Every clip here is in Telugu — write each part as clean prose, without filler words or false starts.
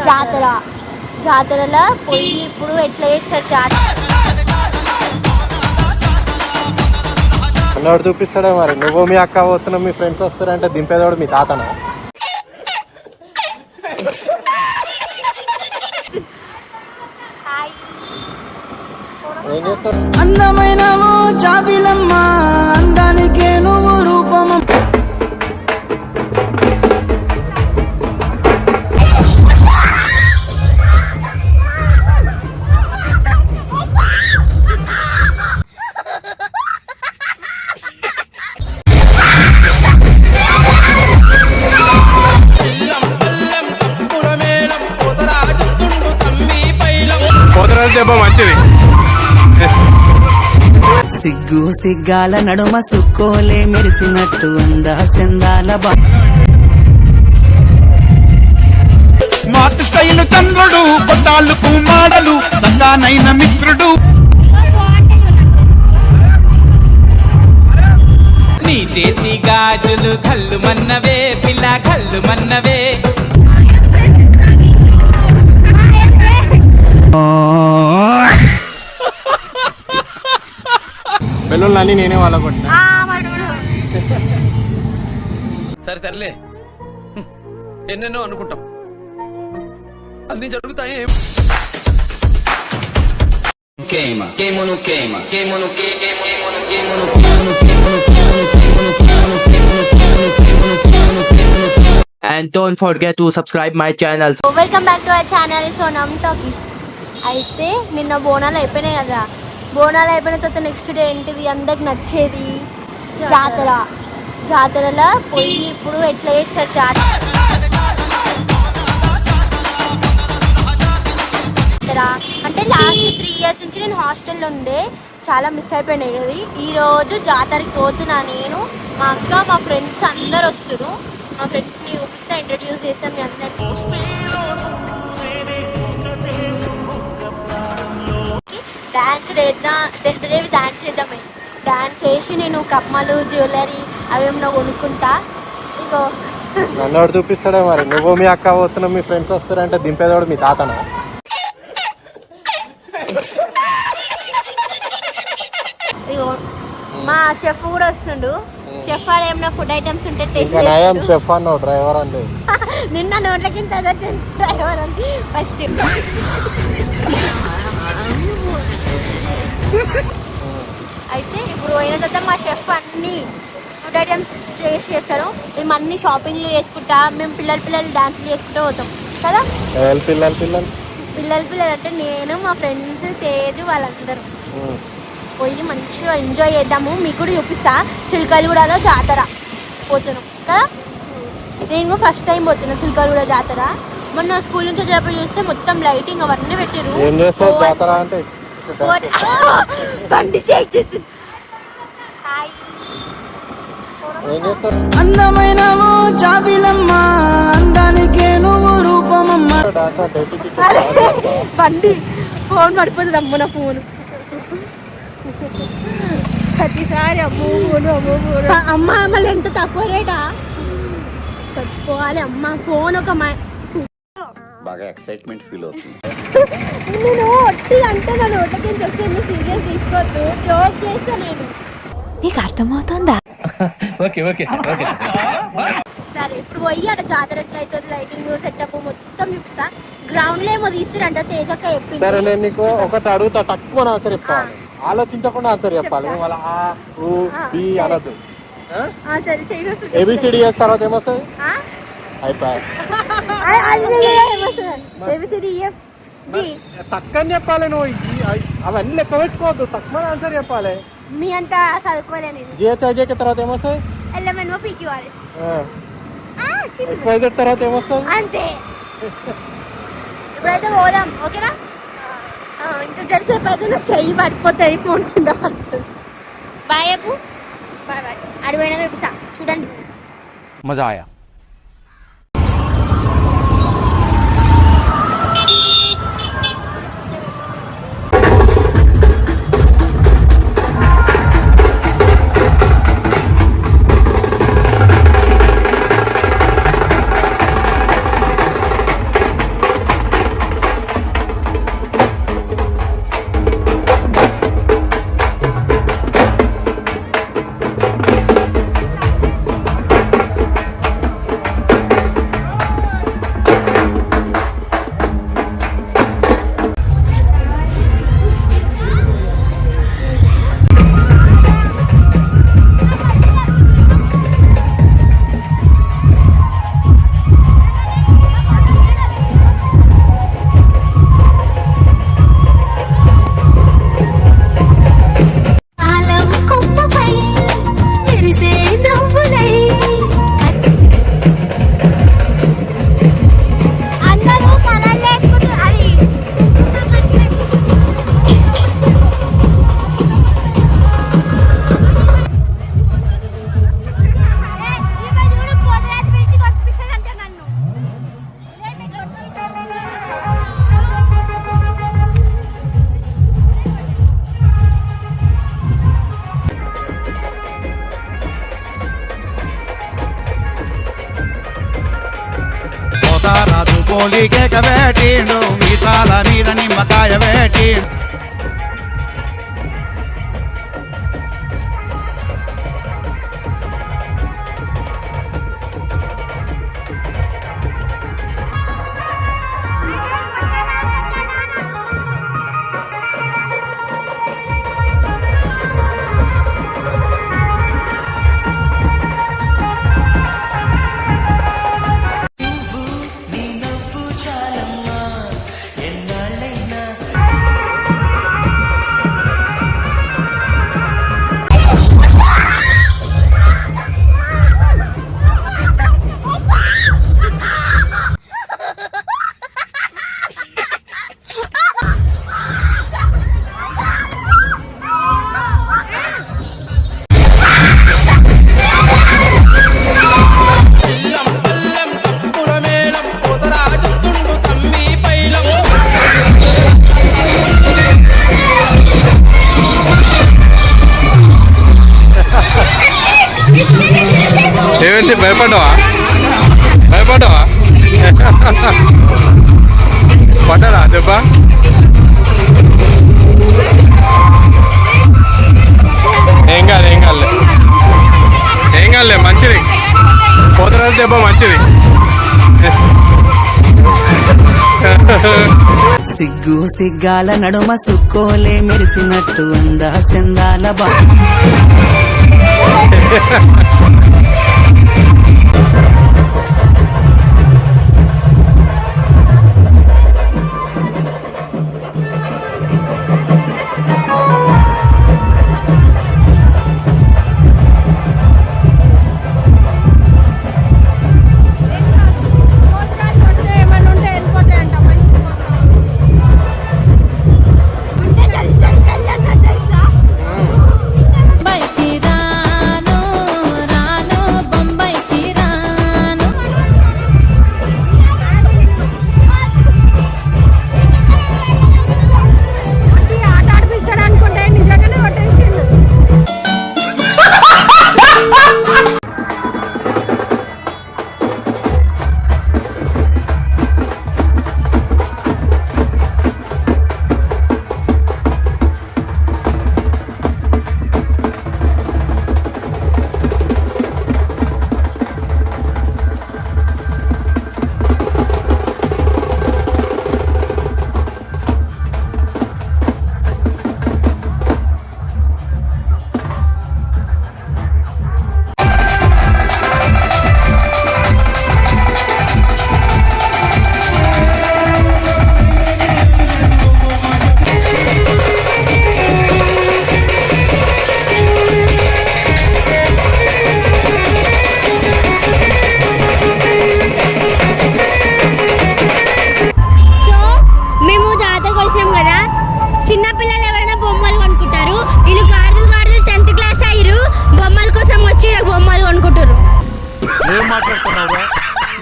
జాతర జాతరలో పోయి ఇప్పుడు ఎట్లా చేస్తారు జాతర అన్నవాడు చూపిస్తాడే మరి. నువ్వు మీ అక్క పోతున్నావు, మీ ఫ్రెండ్స్ వస్తారంటే దింపేదోడు మీ తాతనా? ఏం చేస్తారు? అందమైన జాబిలమ్మ అందానికే నువ్వు రూపమ. మంచిది. సిగ్గు సిగ్గాల నడుమ సుక్కోలే మెరిసినట్టు అందా చందాల స్మార్ట్ స్టైల్ చంద్రుడు కొట్టాళ్ళకు మాడలు సగానైన మిత్రుడు. నీ చేతి గాజులు కళ్ళు మన్నవే పిల్ల కళ్ళు మన్నవే. బెలూన్లన్నీ నేనే వాళ్ళ కొట్టినా. సరే తరలే, ఎన్నెన్నో అనుకుంటాం, అన్ని జరుగుతాయి. And don't forget to subscribe my channel. Welcome back to our channel Sonam talkies. అయితే నిన్న బోనాలు అయిపోయినాయి కదా. బోనాలు అయిపోయిన తర్వాత నెక్స్ట్ డే ఏంటిది అందరికి నచ్చేది జాతర. జాతరలో పోయి ఇప్పుడు ఎట్లా చేస్తారు జాతర అంటే లాస్ట్ 3 years నుంచి నేను హాస్టల్లో ఉండే, చాలా మిస్ అయిపోయినాయి కదా. ఈరోజు జాతరకి పోతున్నా నేను, మా అక్క, మా ఫ్రెండ్స్ అందరు వస్తారు. మా ఫ్రెండ్స్ని చూపిస్తా, ఇంట్రడ్యూస్ చేస్తాం మీ అందరికీ. డాన్స్ చేద్దాం, దేవి డాన్స్ చేద్దాం. డాన్స్ చేసి నేను కమ్మలు, జ్యువెలరీ అవి ఏమన్నా కొనుక్కుంటా. ఇగో నన్నవాడు చూపిస్తాడే మరి. నువ్వు మీ అక్క పోతున్నావు, మీ ఫ్రెండ్స్ వస్తారంటే దింపేదోడు మీ తాతనా? ఇగో మా షెఫ్ కూడా వస్తుండు. షెఫ్ ఆడ ఏమన్నా ఫుడ్ ఐటమ్స్ ఉంటే షెఫ్ అన్న డ్రైవర్ అండి. నిన్న నోట్లకి డ్రైవర్ అని ఫస్ట్. అయితే ఇప్పుడు పోయిన తర్వాత మా షెఫ్ అన్ని ఫుడ్ ఐటమ్స్ టేస్ట్ చేస్తారు. మేము అన్ని షాపింగ్లు చేసుకుంటా, మేము పిల్లలు డాన్సులు చేసుకుంటూ పోతాం కదా. పిల్లలు అంటే నేను, మా ఫ్రెండ్స్, తేజు వాళ్ళందరూ పోయి మంచిగా ఎంజాయ్ చేద్దాము. మీకు కూడా చూపిస్తా. చిలకలగూడలో జాతర పోతున్నాం కదా. నేను ఫస్ట్ టైం పోతున్నా చిలకలగూడ జాతర. మొన్న స్కూల్ నుంచి వచ్చేటప్పుడు చూస్తే మొత్తం లైటింగ్ అవన్నీ పెట్టిరు. బండి అందమైన జాబిలమ్మ అందానికే నువ్వు రూపమమ్మ. బండి ఫోన్ పడిపోతుంది. అమ్మ నా ఫోన్ ప్రతిసారి అమ్మ మళ్ళీ ఎంత తక్కువ రేటా చచ్చిపోవాలి. అమ్మ ఫోన్ ఒక బాగా ఎక్సైట్మెంట్ ఫీల్ అవుతుంది. నేను ఒట్టి అంటే నా నోట్లకి వస్తే నువ్వు సీరియస్ తీసుకోవద్దు, జోక్ చేస్తా నేను. నీకు అర్థమవుతుందా? సరే ఇప్పుడు పోయి అక్కడ జాతర ఎట్లా అవుతుంది, లైటింగ్ సెటప్ మొత్తం చూపిస్తా. గ్రౌండ్ లో ఏమో తీసిరంట, తేజక్క చెప్పింది. సరే నేను నీకు ఒకటి అడుగుతా, తక్కువ ఆన్సర్ చెప్పాలి, ఆలోచించకుండా ఆన్సర్ చెప్పాలి. మళ్ళీ అనద్దు. సరే చెయ్యి. ఏబిసిడి చేసిన తర్వాత ఏమొస్తుంది? అయిపోయి తక్కువ చెప్పాలి. నువ్వు అవన్నీ లెక్క పెట్టుకోవద్దు, తక్కువ ఆన్సర్ చెప్పాలి. మీ అంతా చదువుకోలే నేను. జిహెచ్ఐజేకి తర్వాత ఏమొస్తుంది? ఎక్సైజెడ్ తర్వాత ఏమొస్తుంది? అంతే. ఇప్పుడైతే పోదాం, ఓకేనా? ఇంకా జరిసేపు అయితే నా చెయ్యి పడిపోతుంది, ఫోన్ కింద పడుతుంది. బాయ్ అప్పు, బాయ్ బాయ్. అడిపోయినా చూపిస్తా, చూడండి. మజా ఆయా. పోలి కేక వేటిండు మీసాల మీద నిమ్మకాయ వేటి ఏమిటి భయపడ్డావా పడ్డదా దెబ్బ ఏం కాదులే మంచిది పోతరాజు దెబ్బ మంచిది సిగ్గు సిగ్గాల నడుమ సుక్కోలే మెరిసినట్టు అందా సెందాల బా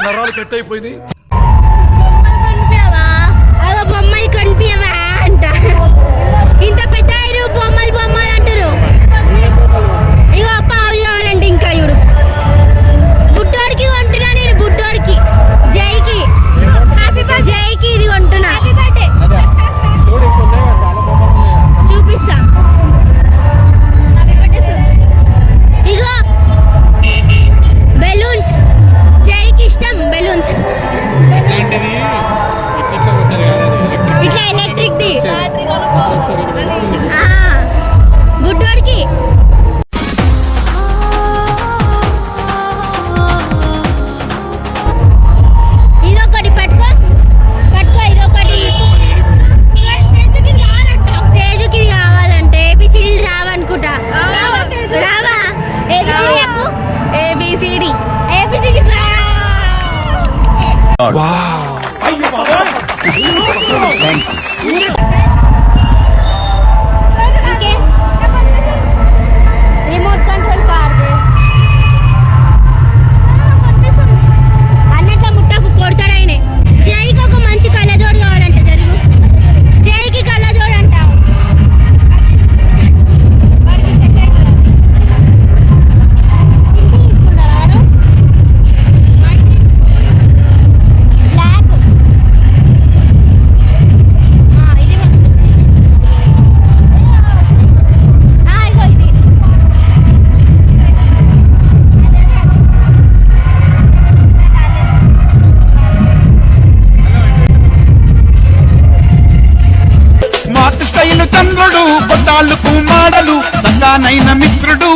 నరాలు కట్ అయిపోయింది. బొమ్మలు కొనిపియవా అంట. ఇంత పెద్ద బొమ్మలు బొమ్మలు అంటారు. ఇగో పావులు కావాలంటే ఇంకా ఇడు బుడ్డోడికి కొంటున్నా నేను. బుడ్డోడికి జైకి జైకి ఇది కొంటున్నా. చూపిస్తా. ఇగో బెలూన్స్. జైకి ఇష్టం బెలూన్స్. ఇట్లా ఎలక్ట్రిక్ ది బుడ్డోడికి. ఇదొకటి పట్టుకో పట్టుకో. ఇదొకటి తేజుకి కావాలంటే ఏబిసిడి రావనుకుంటా. రావా? A B C D A B C D remote control car అన్నట్ల ముట్టకు కొడతాడు ఆయన. జైకి ఒక మంచి కళ్ళజోడు కావాలంట. జరుగు. జైకి కళ్ళజోడు అంటావు. బ్లాక్ జాడలు సగానైన మిత్రుడు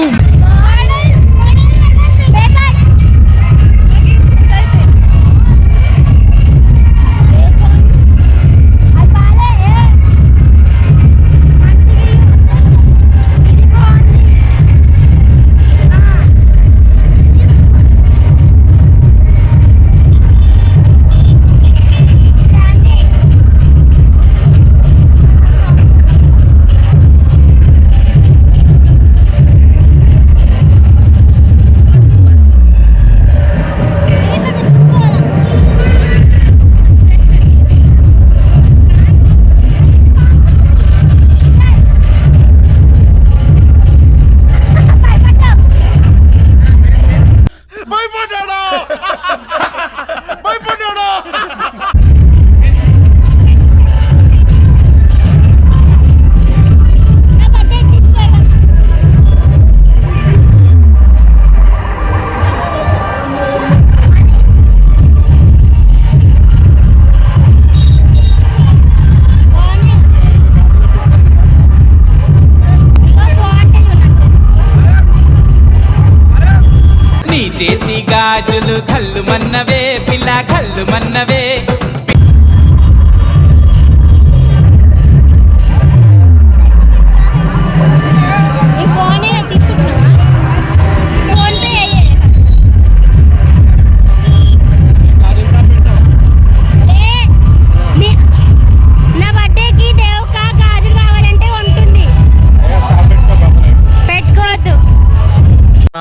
చేతి గాజులు కళ్ళు మన్నవే పిల్ల కళ్ళు మన్నవే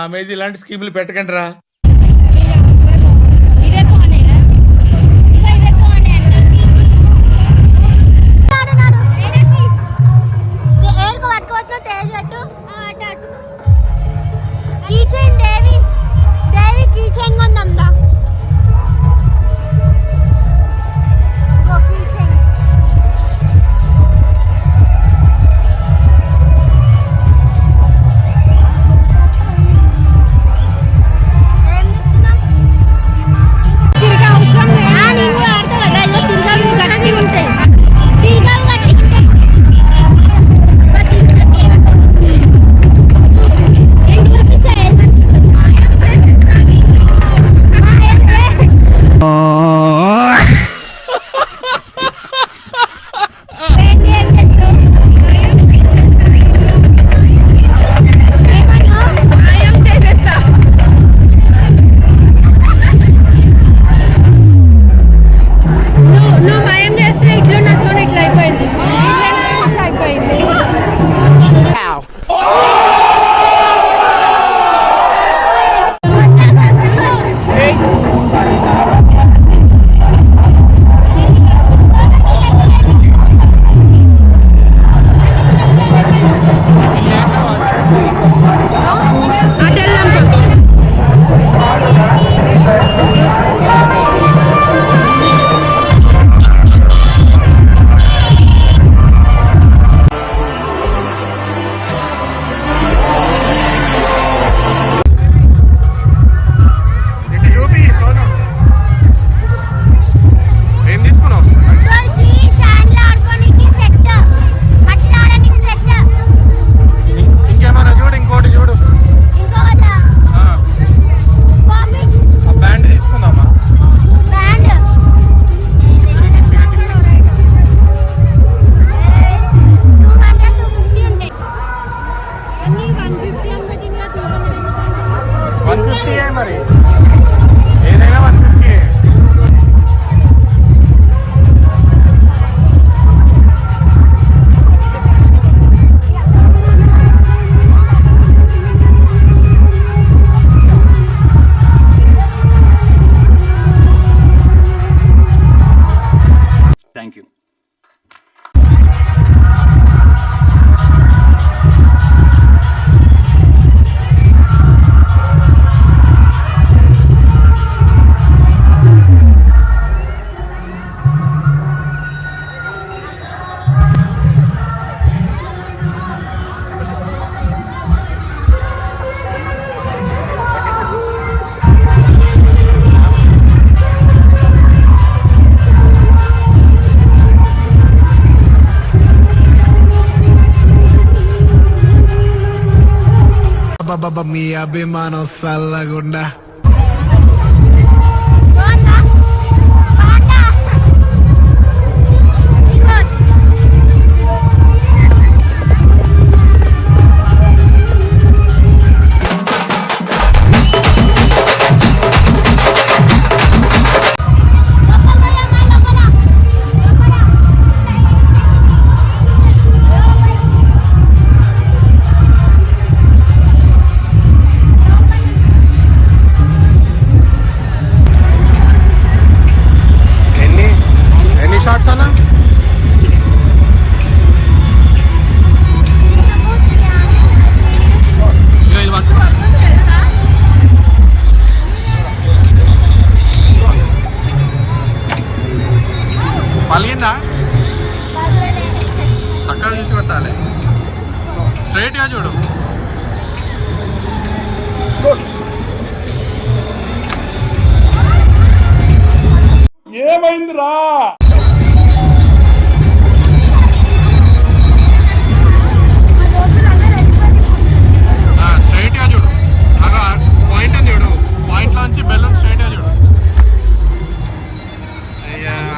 ఆమెది ఇలాంటి స్కీములు పెట్టకండి రా. మరి ఏదైనా 150. Thank you. అబ్బబ్బబ్బ మీ అభిమానం సల్లగుండా. బాగుందా? బాగుందా? ఇదిగో. ఎన్ని షార్ట్స్ అన్న? పలిగిందా? చక్కగా చూసి పెట్టాలి. స్ట్రైట్ గా చూడు. ఏమైందిరా? స్ట్రైట్ గా చూడు. పాయింట్ అని చూడు. పాయింట్ లోంచి బెలూన్ స్ట్రైట్ గా చూడు.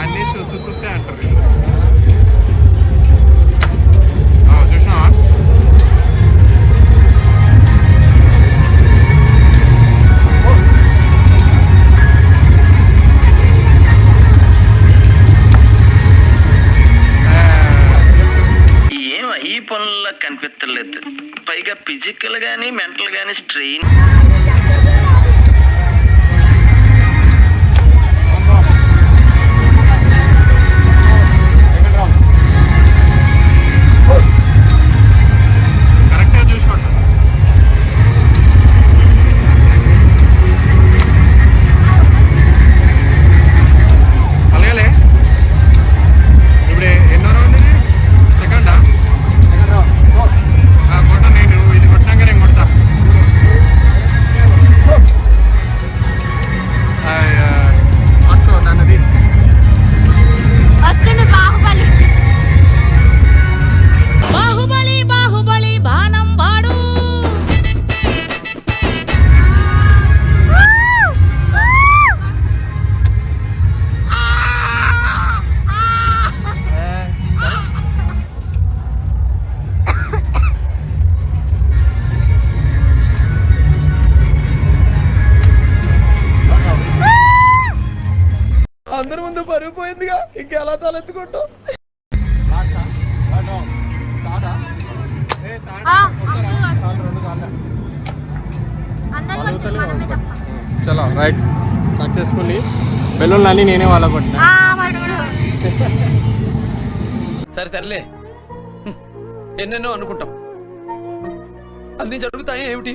అన్ని చూస్తే అంటారు. చూసినావా? ఈ పనుల్లో కనిపించలేదు. పైగా ఫిజికల్ గానీ మెంటల్ గానీ స్ట్రెయిన్. కరెక్ట్గా చూసుకోండి. అలాగే ఇప్పుడు ఎన్నో రౌండ్ ఇది? సెకండా? కొట్ట. నేను ఇది కొట్టినాక నేను కొడతా. పట్టుకో నన్నది. వస్తుండు బాహుబలి. బాహుబలి బాహుబలి బాణం వాడు. అందరి ముందు పరుగు పోయిందిగా, ఇంకెలా తలెత్తుకుంటావు? చలో రైట్. సక్సెస్ఫుల్లీ బెలూన్లు అన్నీ నేనే వాళ్ళ కొట్టినా. సరే తరలే, ఎన్నెన్నో అనుకుంటాం, అన్ని జరుగుతాయి ఏమిటి?